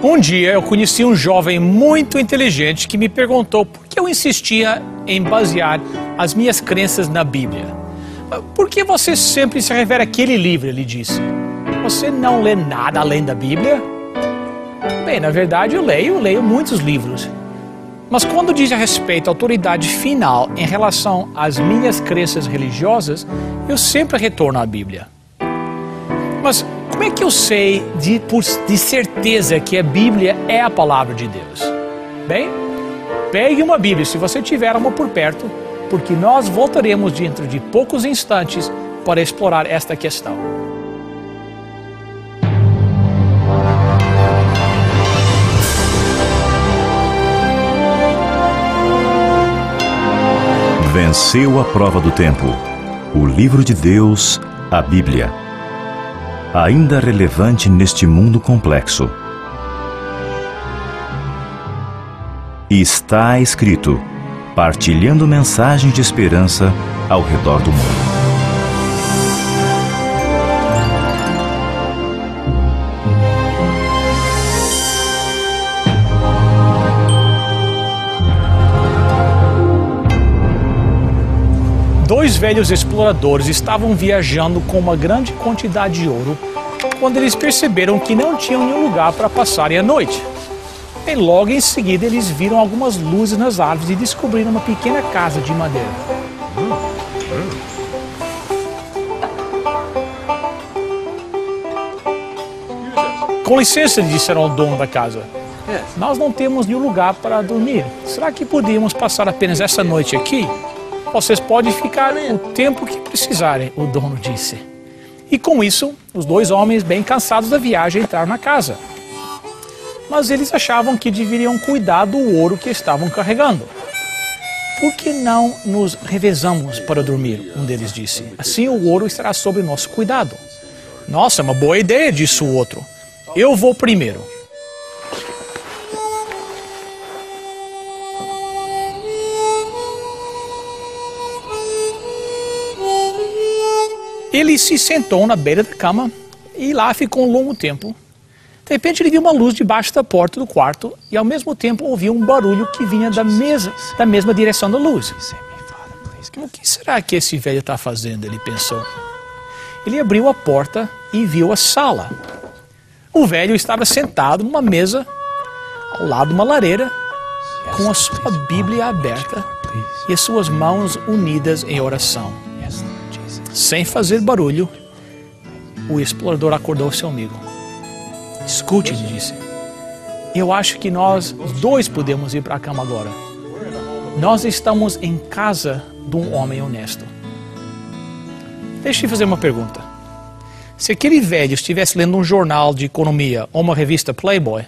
Um dia eu conheci um jovem muito inteligente que me perguntou por que eu insistia em basear as minhas crenças na Bíblia. Por que você sempre se refere àquele livro? Ele disse. Você não lê nada além da Bíblia? Bem, na verdade eu leio muitos livros. Mas quando diz a respeito à autoridade final em relação às minhas crenças religiosas, eu sempre retorno à Bíblia. Mas como é que eu sei de certeza que a Bíblia é a palavra de Deus? Bem, pegue uma Bíblia se você tiver uma por perto, porque nós voltaremos dentro de poucos instantes para explorar esta questão. Venceu a prova do tempo. O livro de Deus, a Bíblia. Ainda relevante neste mundo complexo. Está escrito, partilhando mensagens de esperança ao redor do mundo. Dois velhos exploradores estavam viajando com uma grande quantidade de ouro quando eles perceberam que não tinham nenhum lugar para passarem a noite. E logo em seguida eles viram algumas luzes nas árvores e descobriram uma pequena casa de madeira. Com licença, disseram ao dono da casa. Nós não temos nenhum lugar para dormir. Será que podíamos passar apenas essa noite aqui? Vocês podem ficar o tempo que precisarem, o dono disse. E com isso, os dois homens, bem cansados da viagem, entraram na casa. Mas eles achavam que deveriam cuidar do ouro que estavam carregando. Por que não nos revezamos para dormir? Um deles disse. Assim o ouro estará sob nosso cuidado. Nossa, é uma boa ideia, disse o outro. Eu vou primeiro. Ele se sentou na beira da cama e lá ficou um longo tempo. De repente ele viu uma luz debaixo da porta do quarto e ao mesmo tempo ouviu um barulho que vinha da mesma direção da luz. O que será que esse velho está fazendo? Ele pensou. Ele abriu a porta e viu a sala. O velho estava sentado numa mesa ao lado de uma lareira com a sua Bíblia aberta e as suas mãos unidas em oração. Sem fazer barulho, o explorador acordou seu amigo. Escute, ele disse. Eu acho que nós dois podemos ir para a cama agora. Nós estamos em casa de um homem honesto. Deixa eu fazer uma pergunta. Se aquele velho estivesse lendo um jornal de economia ou uma revista Playboy,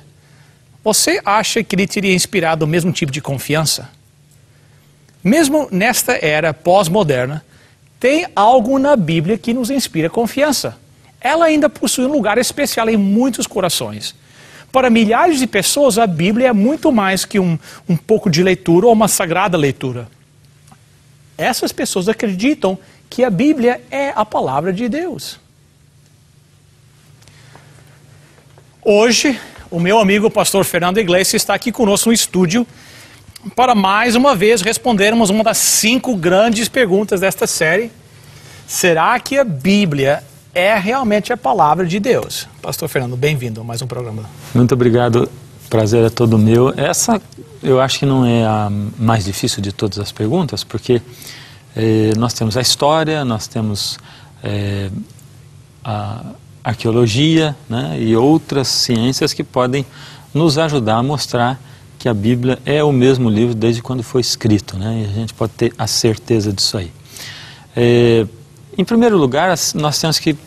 você acha que ele teria inspirado o mesmo tipo de confiança? Mesmo nesta era pós-moderna, tem algo na Bíblia que nos inspira confiança. Ela ainda possui um lugar especial em muitos corações. Para milhares de pessoas, a Bíblia é muito mais que um pouco de leitura ou uma sagrada leitura. Essas pessoas acreditam que a Bíblia é a palavra de Deus. Hoje, o meu amigo pastor Fernando Iglesias está aqui conosco no estúdio para mais uma vez respondermos uma das 5 grandes perguntas desta série. Será que a Bíblia é realmente a palavra de Deus? Pastor Fernando, bem-vindo a mais um programa. Muito obrigado, prazer é todo meu. Essa eu acho que não é a mais difícil de todas as perguntas, porque nós temos a história, nós temos a arqueologia, né, e outras ciências que podem nos ajudar a mostrar que a Bíblia é o mesmo livro desde quando foi escrito, né? E a gente pode ter a certeza disso aí. Em primeiro lugar, nós temos que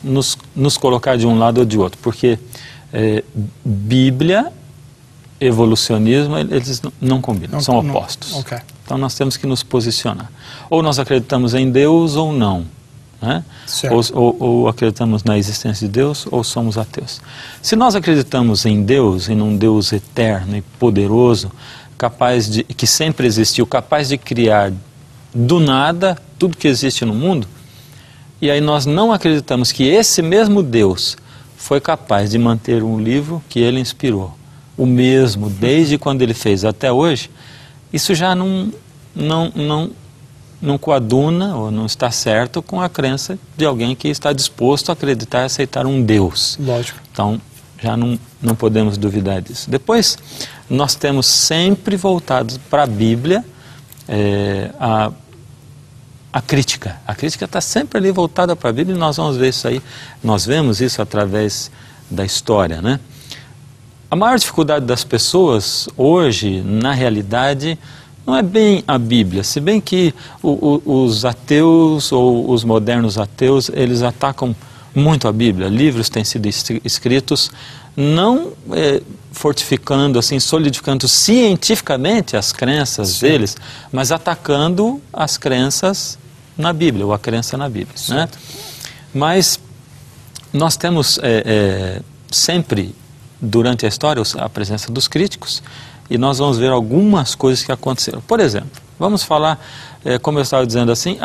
nos colocar de um lado ou de outro, porque Bíblia, evolucionismo, eles não combinam, são opostos. Okay. Então nós temos que nos posicionar. Ou nós acreditamos em Deus ou não. Né? Ou acreditamos na existência de Deus ou somos ateus. Se nós acreditamos em Deus, em um Deus eterno e poderoso, que sempre existiu, capaz de criar do nada tudo que existe no mundo, e aí nós não acreditamos que esse mesmo Deus foi capaz de manter um livro que ele inspirou, o mesmo, desde quando ele fez até hoje, isso já não coaduna ou não está certo com a crença de alguém que está disposto a acreditar e aceitar um Deus. Lógico. Então, já não podemos duvidar disso. Depois, nós temos sempre voltados para a Bíblia a crítica. A crítica está sempre ali voltada para a Bíblia e nós vamos ver isso aí. Nós vemos isso através da história, né? A maior dificuldade das pessoas hoje, na realidade, não é bem a Bíblia, se bem que os ateus ou os modernos ateus, eles atacam muito a Bíblia. Livros têm sido escritos não fortificando, assim, solidificando cientificamente as crenças deles, mas atacando as crenças na Bíblia, ou a crença na Bíblia, né? Mas nós temos sempre, durante a história, a presença dos críticos, e nós vamos ver algumas coisas que aconteceram. Por exemplo, vamos falar, como eu estava dizendo assim,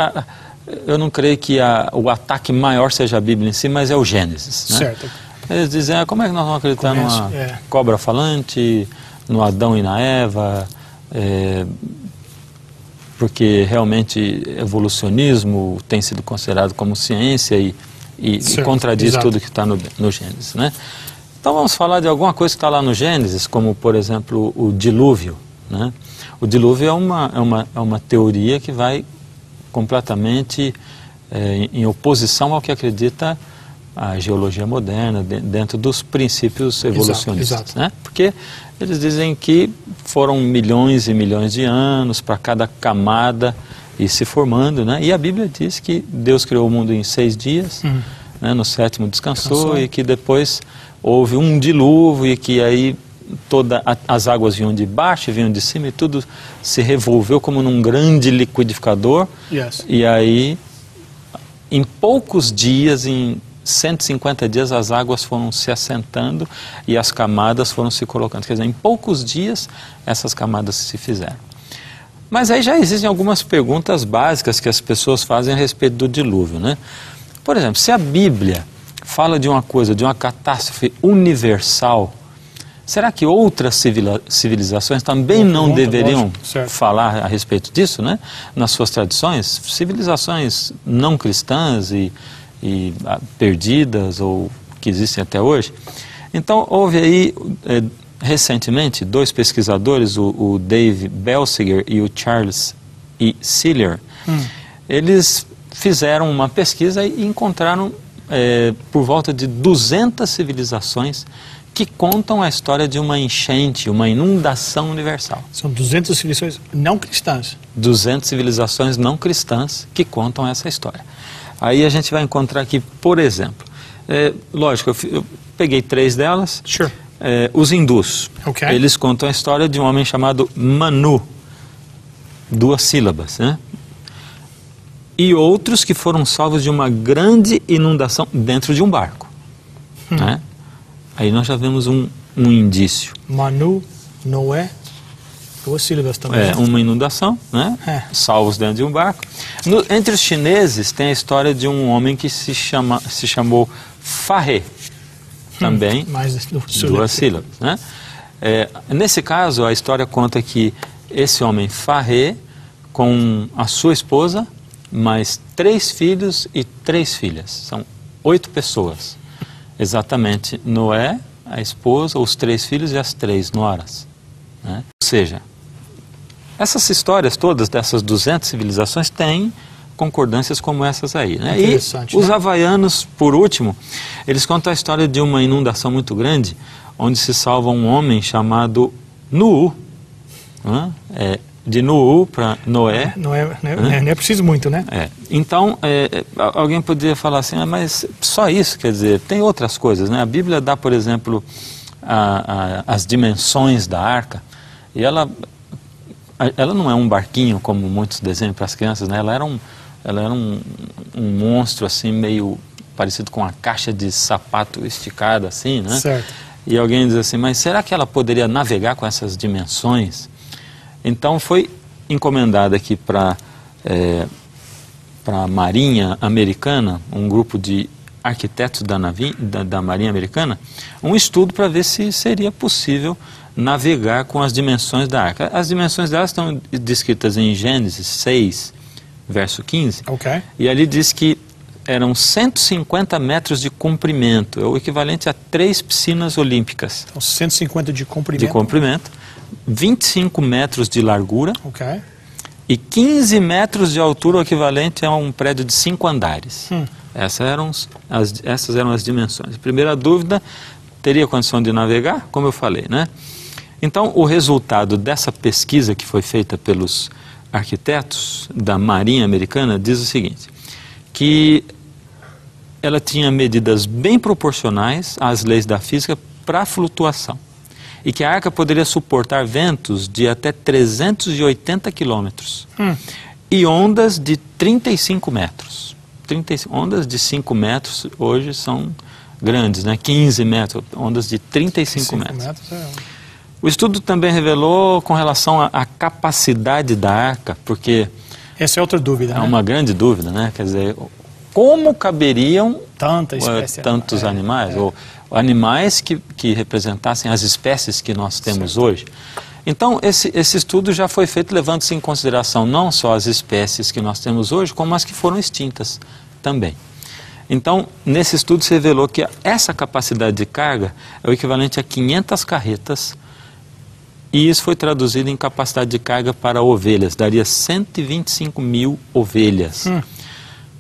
eu não creio que o ataque maior seja a Bíblia em si, mas é o Gênesis, né? Certo. Eles dizem, como é que nós vamos acreditar numa cobra falante, no Adão e na Eva, porque realmente evolucionismo tem sido considerado como ciência e contradiz tudo que está no Gênesis, né? Então vamos falar de alguma coisa que está lá no Gênesis, como por exemplo o dilúvio, né? O dilúvio é uma teoria que vai completamente em oposição ao que acredita a geologia moderna, dentro dos princípios evolucionistas, né? Porque eles dizem que foram milhões e milhões de anos para cada camada ir se formando, né? E a Bíblia diz que Deus criou o mundo em 6 dias, né? No 7º descansou e que depois houve um dilúvio e que aí as águas vinham de baixo e vinham de cima e tudo se revolveu como num grande liquidificador. E aí, em poucos dias, em 150 dias, as águas foram se assentando e as camadas foram se colocando. Quer dizer, em poucos dias, essas camadas se fizeram. Mas aí já existem algumas perguntas básicas que as pessoas fazem a respeito do dilúvio, né? Por exemplo, se a Bíblia fala de uma coisa, de uma catástrofe universal, será que outras civilizações também não deveriam falar a respeito disso, né? Nas suas tradições? Civilizações não cristãs e perdidas, ou que existem até hoje. Então, houve aí, recentemente, 2 pesquisadores, o Dave Belsiger e o Charles E. Siller, eles fizeram uma pesquisa e encontraram por volta de 200 civilizações que contam a história de uma enchente, uma inundação universal. São 200 civilizações não cristãs. 200 civilizações não cristãs que contam essa história. Aí a gente vai encontrar aqui, por exemplo, lógico, eu peguei 3 delas. Os hindus, eles contam a história de um homem chamado Manu, 2 sílabas, né? E outros que foram salvos de uma grande inundação dentro de um barco, né? Aí nós já vemos um indício. Manu, Noé, 2 sílabas também. Uma inundação, né? Salvos dentro de um barco. Entre os chineses tem a história de um homem que se chamou Farré, também, mais 2 sílabas, né? Nesse caso, a história conta que esse homem Farré, com a sua esposa, mais 3 filhos e 3 filhas. São 8 pessoas. Exatamente, Noé, a esposa, os 3 filhos e as 3 noras, né? Ou seja, essas histórias todas dessas 200 civilizações têm concordâncias como essas aí, né? E os havaianos, por último, eles contam a história de uma inundação muito grande, onde se salva um homem chamado Nuhu, né? De Nuhu para Noé. Não é preciso muito, né? Então, alguém poderia falar assim, mas só isso, quer dizer, tem outras coisas, né? A Bíblia dá, por exemplo, as dimensões da arca, e ela não é um barquinho, como muitos desenham para as crianças, né? Ela era um monstro, assim, meio parecido com uma caixa de sapato esticada, assim, né? Certo. E alguém diz assim, mas será que ela poderia navegar com essas dimensões? Então foi encomendada aqui para a Marinha Americana, um grupo de arquitetos da Marinha Americana um estudo para ver se seria possível navegar com as dimensões da arca. As dimensões delas estão descritas em Gênesis 6, verso 15, e ali diz que eram 150 metros de comprimento, é o equivalente a 3 piscinas olímpicas. Então, 150 de comprimento. De comprimento, 25 metros de largura e 15 metros de altura, o equivalente a um prédio de 5 andares. Essas eram as dimensões. Primeira dúvida, teria condição de navegar? Como eu falei, né? Então, o resultado dessa pesquisa que foi feita pelos arquitetos da Marinha Americana diz o seguinte, que ela tinha medidas bem proporcionais às leis da física para a flutuação e que a arca poderia suportar ventos de até 380 quilômetros e ondas de 35 metros. Ondas de 5 metros hoje são grandes, né? 15 metros, ondas de 35 metros. O estudo também revelou com relação à capacidade da arca, porque... Essa é outra dúvida, né? É uma grande dúvida, né? Quer dizer, como caberiam tantos animais, ou animais que representassem as espécies que nós temos hoje. Então, esse estudo já foi feito levando-se em consideração não só as espécies que nós temos hoje, como as que foram extintas também. Então, nesse estudo se revelou que essa capacidade de carga é o equivalente a 500 carretas, e isso foi traduzido em capacidade de carga para ovelhas, daria 125 mil ovelhas.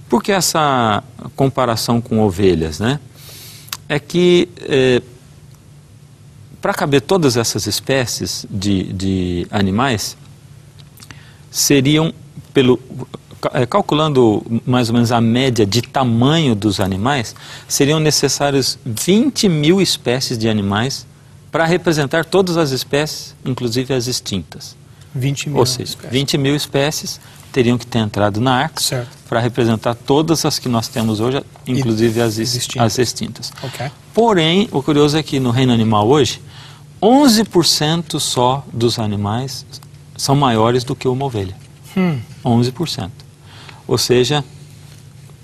Por que essa comparação com ovelhas, né? É que para caber todas essas espécies de animais, seriam, calculando mais ou menos a média de tamanho dos animais, seriam necessários 20 mil espécies de animais para representar todas as espécies, inclusive as extintas. 20 mil Ou seja, espécies. 20 mil espécies teriam que ter entrado na arca para representar todas as que nós temos hoje, inclusive as extintas. Porém, o curioso é que no reino animal hoje, 11% só dos animais são maiores do que uma ovelha. 11%. Ou seja,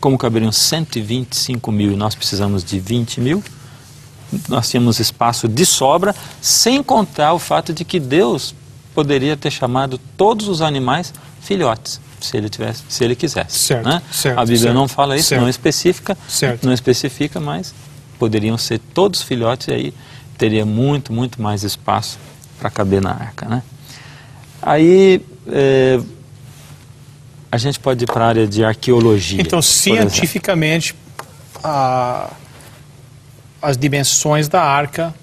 como caberiam 125 mil e nós precisamos de 20 mil, nós tínhamos espaço de sobra, sem contar o fato de que Deus poderia ter chamado todos os animais filhotes, se ele quisesse. Né? A Bíblia não fala isso, não especifica, mas poderiam ser todos filhotes, e aí teria muito, muito mais espaço para caber na arca. Né? Aí a gente pode ir para a área de arqueologia. Então, cientificamente, as dimensões da arca,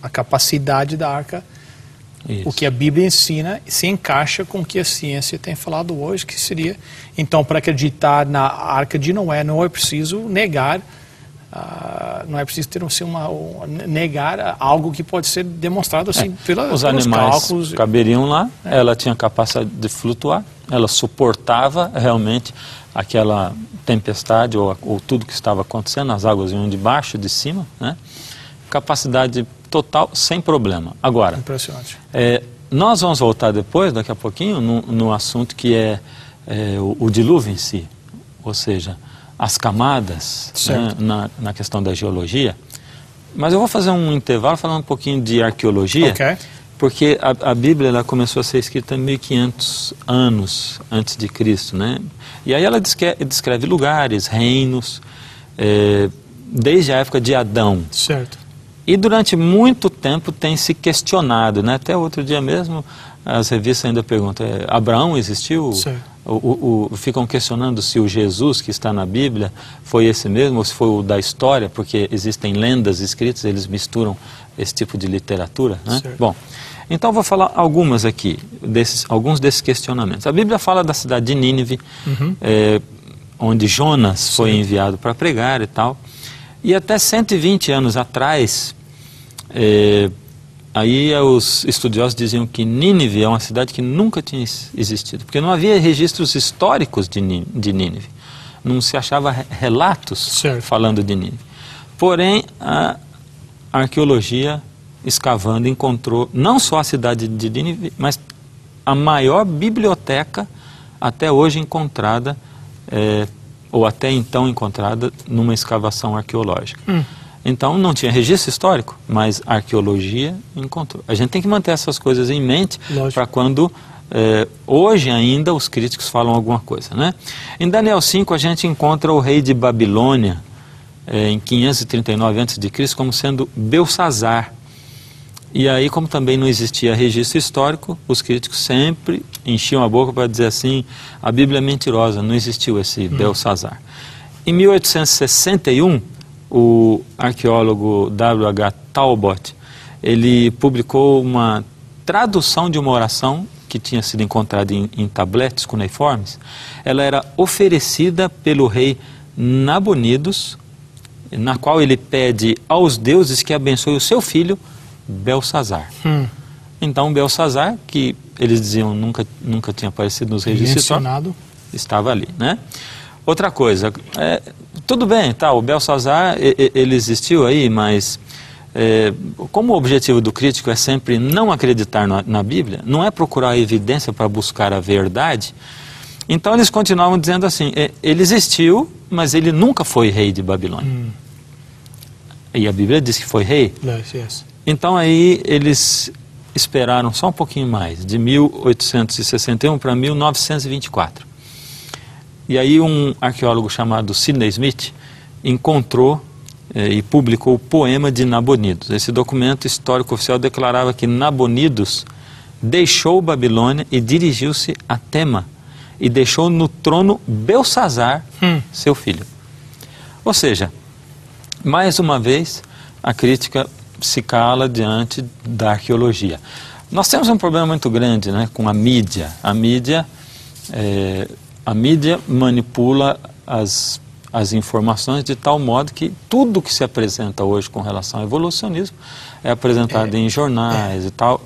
a capacidade da arca, o que a Bíblia ensina, se encaixa com o que a ciência tem falado hoje, que seria... Então, para acreditar na arca de Noé, não é preciso negar, não é preciso ter negar algo que pode ser demonstrado assim os animais cálculos. Caberiam lá, ela tinha capacidade de flutuar, ela suportava realmente aquela tempestade ou tudo que estava acontecendo, as águas vinham de baixo, de cima, né? Capacidade total, sem problema. Agora, impressionante. Nós vamos voltar depois, daqui a pouquinho, no assunto que é o dilúvio em si, ou seja, as camadas, né, na questão da geologia. Mas eu vou fazer um intervalo falando um pouquinho de arqueologia, porque a Bíblia ela começou a ser escrita 1500 anos antes de Cristo, né? E aí ela descreve lugares, reinos, desde a época de Adão. E durante muito tempo tem se questionado, né? Até outro dia mesmo as revistas ainda perguntam, Abraão existiu? Ficam questionando se o Jesus que está na Bíblia foi esse mesmo, ou se foi o da história, porque existem lendas escritas, eles misturam esse tipo de literatura, né? Bom, então eu vou falar alguns desses questionamentos. A Bíblia fala da cidade de Nínive, onde Jonas foi enviado para pregar e tal. E até 120 anos atrás, aí os estudiosos diziam que Nínive é uma cidade que nunca tinha existido, porque não havia registros históricos de Nínive. Não se achava relatos falando de Nínive. Porém, a arqueologia, escavando, encontrou não só a cidade de Nínive, mas a maior biblioteca até hoje encontrada ou até então encontrada numa escavação arqueológica. Então não tinha registro histórico, mas a arqueologia encontrou. A gente tem que manter essas coisas em mente para quando hoje ainda os críticos falam alguma coisa, né? Em Daniel 5 a gente encontra o rei de Babilônia em 539 a.C. como sendo Belsazar. E aí, como também não existia registro histórico, os críticos sempre enchiam a boca para dizer assim, a Bíblia é mentirosa, não existiu esse Belsazar. Em 1861, o arqueólogo W.H. Talbot, ele publicou uma tradução de uma oração que tinha sido encontrada em tabletes cuneiformes. Ela era oferecida pelo rei Nabonidos, na qual ele pede aos deuses que abençoe o seu filho, Belsazar. Então Belsazar, que eles diziam nunca tinha aparecido nos registros históricos, estava ali, né? Outra coisa, tudo bem, tá, o Belsazar ele existiu aí, mas como o objetivo do crítico é sempre não acreditar na Bíblia, não é procurar evidência para buscar a verdade, então eles continuavam dizendo assim, ele existiu, mas ele nunca foi rei de Babilônia. E a Bíblia diz que foi rei. Yes. Então aí eles esperaram só um pouquinho mais, de 1861 para 1924. E aí um arqueólogo chamado Sidney Smith encontrou e publicou o poema de Nabonidos. Esse documento histórico oficial declarava que Nabonidos deixou Babilônia e dirigiu-se a Tema e deixou no trono Belsazar, seu filho. Ou seja, mais uma vez a crítica se cala diante da arqueologia. Nós temos um problema muito grande, né, com a mídia. A mídia manipula as informações de tal modo que tudo que se apresenta hoje com relação ao evolucionismo é apresentado em jornais e tal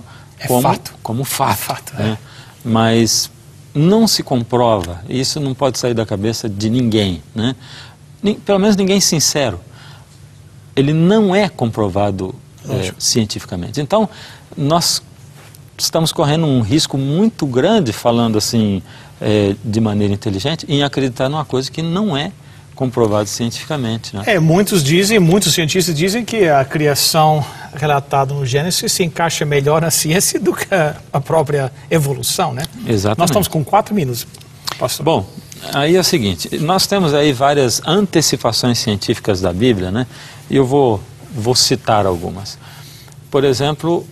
como fato. Né? Mas não se comprova, isso não pode sair da cabeça de ninguém, né? Pelo menos ninguém sincero. Ele não é comprovado cientificamente. Então, nós estamos correndo um risco muito grande, falando assim, de maneira inteligente, em acreditar numa coisa que não é comprovada cientificamente. Né? Muitos cientistas dizem que a criação relatada no Gênesis se encaixa melhor na ciência do que a própria evolução, né? Exatamente. Nós estamos com 4 minutos. Pastor. Bom, aí é o seguinte, nós temos aí várias antecipações científicas da Bíblia, né? E eu vou citar algumas. Por exemplo,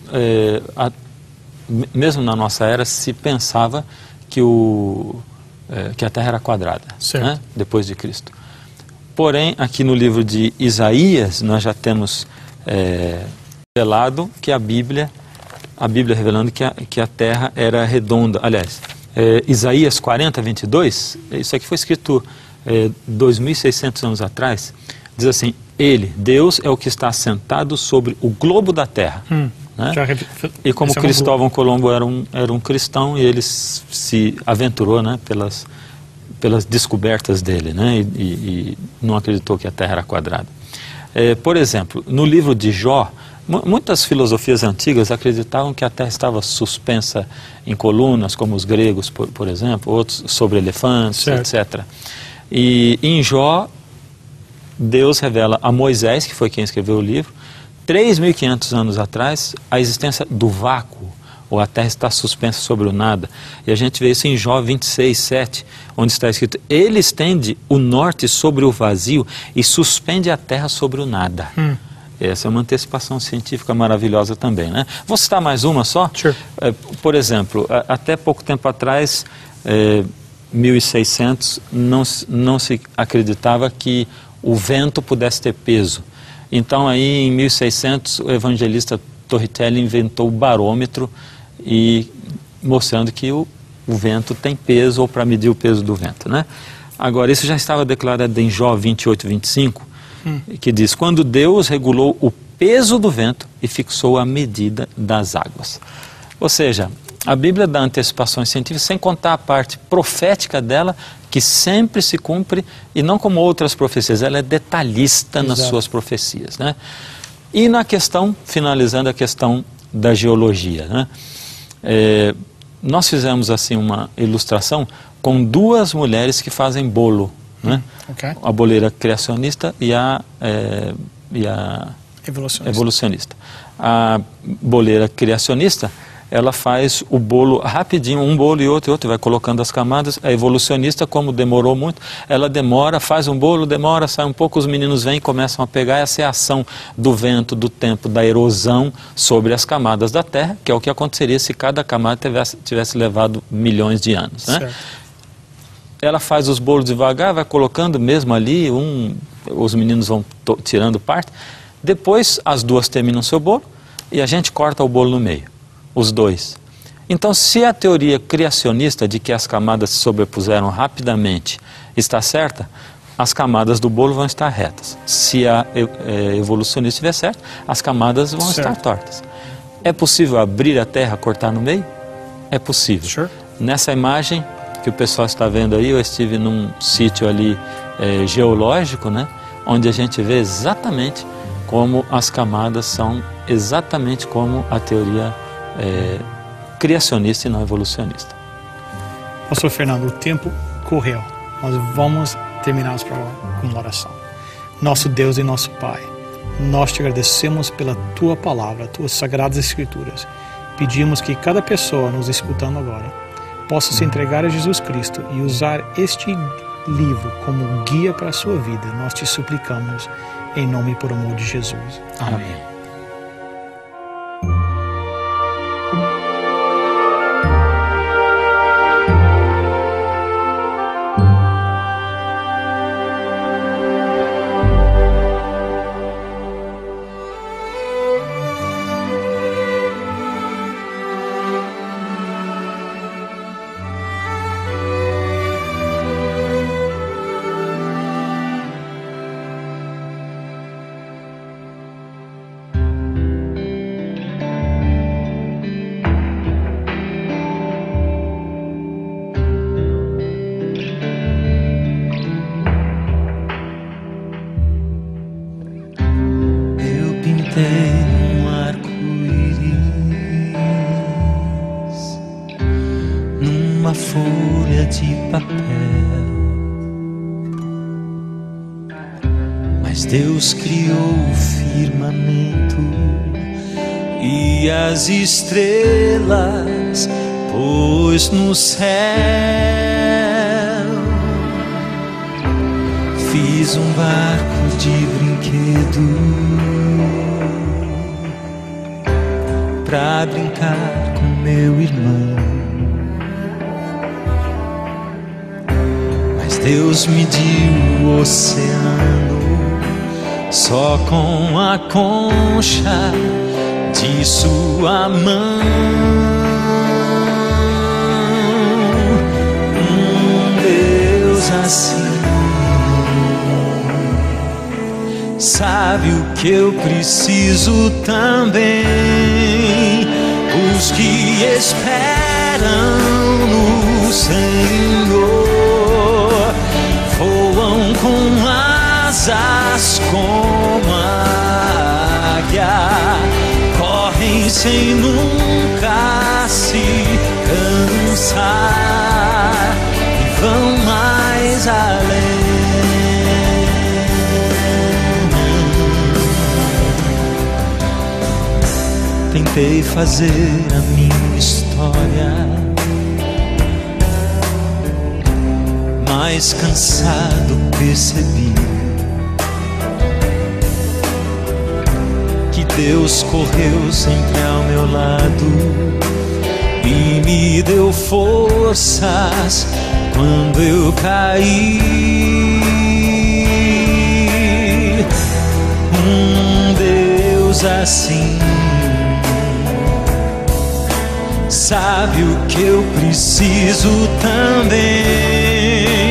mesmo na nossa era se pensava que a Terra era quadrada, né? Depois de Cristo. Porém, aqui no livro de Isaías, nós já temos revelado que a Bíblia revelando que a Terra era redonda. Aliás, Isaías 40, 22, isso aqui foi escrito 2.600 anos atrás, diz assim, Deus é o que está assentado sobre o globo da Terra. Né? E como Cristóvão Colombo era um cristão, e ele se aventurou, né, pelas descobertas dele, né, e não acreditou que a Terra era quadrada. Por exemplo, no livro de Jó, muitas filosofias antigas acreditavam que a Terra estava suspensa em colunas, como os gregos, por exemplo, outros sobre elefantes, etc. E em Jó, Deus revela a Moisés, que foi quem escreveu o livro, 3.500 anos atrás, a existência do vácuo, ou a Terra está suspensa sobre o nada. E a gente vê isso em Jó 26, 7, onde está escrito, Ele estende o norte sobre o vazio e suspende a Terra sobre o nada. Essa é uma antecipação científica maravilhosa também, né? Vou citar mais uma só? Por exemplo, até pouco tempo atrás, 1600, não se acreditava que o vento pudesse ter peso. Então aí em 1600 o evangelista Torricelli inventou o barômetro e mostrando que o vento tem peso, ou para medir o peso do vento, né? Agora isso já estava declarado em Jó 28, 25, que diz, quando Deus regulou o peso do vento e fixou a medida das águas. Ou seja, a Bíblia dá antecipações científicas, sem contar a parte profética dela, que sempre se cumpre, e não como outras profecias, ela é detalhista nas suas profecias, né? E na questão, finalizando a questão da geologia, né? Nós fizemos assim uma ilustração com 2 mulheres que fazem bolo, né? Okay. A boleira criacionista e a evolucionista. A boleira criacionista, ela faz o bolo rapidinho, um bolo e outro, vai colocando as camadas. A evolucionista, como demorou muito, ela demora, faz um bolo, demora, sai um pouco, os meninos vêm e começam a pegar. Essa é a ação do vento, do tempo, da erosão sobre as camadas da Terra, que é o que aconteceria se cada camada tivesse levado milhões de anos, né? Certo. Ela faz os bolos devagar, vai colocando mesmo ali, os meninos vão tirando parte. Depois, as duas terminam seu bolo e a gente corta o bolo no meio. Os dois. Então, se a teoria criacionista de que as camadas se sobrepuseram rapidamente está certa, as camadas do bolo vão estar retas. Se a evolucionista estiver certa, as camadas vão estar tortas. É possível abrir a Terra, cortar no meio? É possível. Sure. Nessa imagem que o pessoal está vendo aí, eu estive num sítio ali geológico, né, onde a gente vê exatamente como as camadas são exatamente como a teoria criacionista e não evolucionista. Pastor Fernando, o tempo correu. Nós vamos terminar o programa com uma oração. Nosso Deus e nosso Pai, nós te agradecemos pela Tua palavra, Tuas sagradas escrituras. Pedimos que cada pessoa nos escutando agora possa se entregar a Jesus Cristo e usar este livro como guia para a sua vida. Nós te suplicamos em nome e por amor de Jesus. Amém. Um arco-íris numa folha de papel, mas Deus criou o firmamento e as estrelas pôs no céu. Fiz um barco de brinquedo pra brincar com meu irmão, mas Deus mediu o oceano só com a concha de sua mão. Deus assim sabe o que eu preciso também. Os que esperam no Senhor voam com asas como águia, correm sem nunca se cansar e vão mais além. Tentei fazer a minha história, mas cansado percebi que Deus correu sempre ao meu lado e me deu forças quando eu caí. Deus assim sabe o que eu preciso também.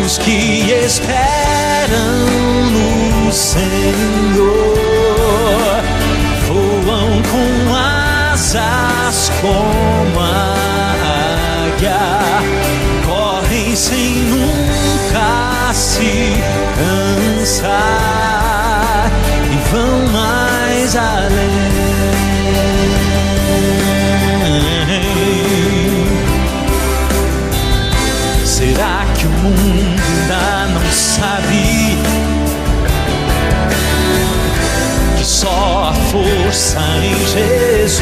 Os que esperam no Senhor voam com asas como águia, correm sem nunca se cansar e vão mais além. Será que o mundo ainda força em Jesus.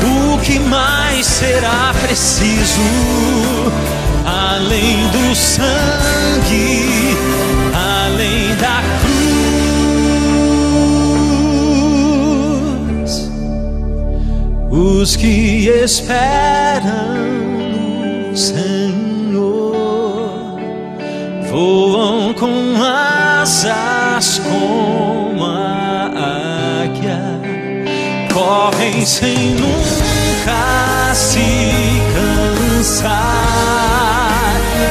O que mais será preciso, além do sangue, além da cruz? Os que esperam no Senhor voam com asas como a águia, correm sem nunca se cansar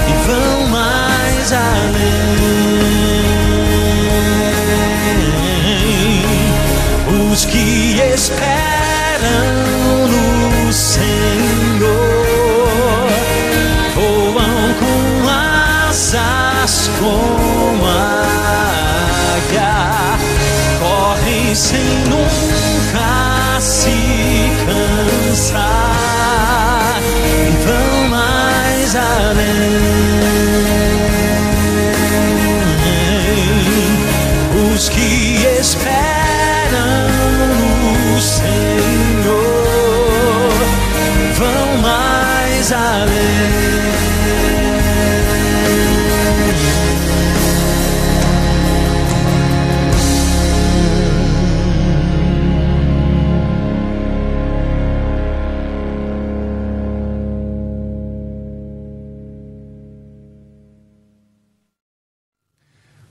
e vão mais além. Os que esperam no Senhor voam com asas como a águia, correm sem nunca se cansar e vão mais além. Os que esperam no Senhor vão mais além.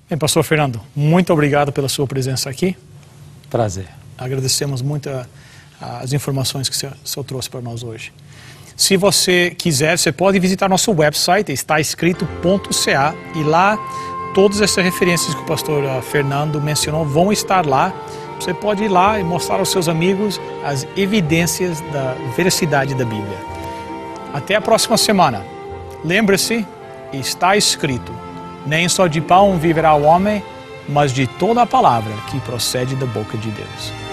Bem, pastor Fernando, muito obrigado pela sua presença aqui. Prazer. Agradecemos muito as informações que o senhor trouxe para nós hoje. Se você quiser, você pode visitar nosso website, está escrito.ca, e lá todas essas referências que o pastor Fernando mencionou vão estar lá. Você pode ir lá e mostrar aos seus amigos as evidências da veracidade da Bíblia. Até a próxima semana. Lembre-se, está escrito: nem só de pão viverá o homem, mas de toda a palavra que procede da boca de Deus.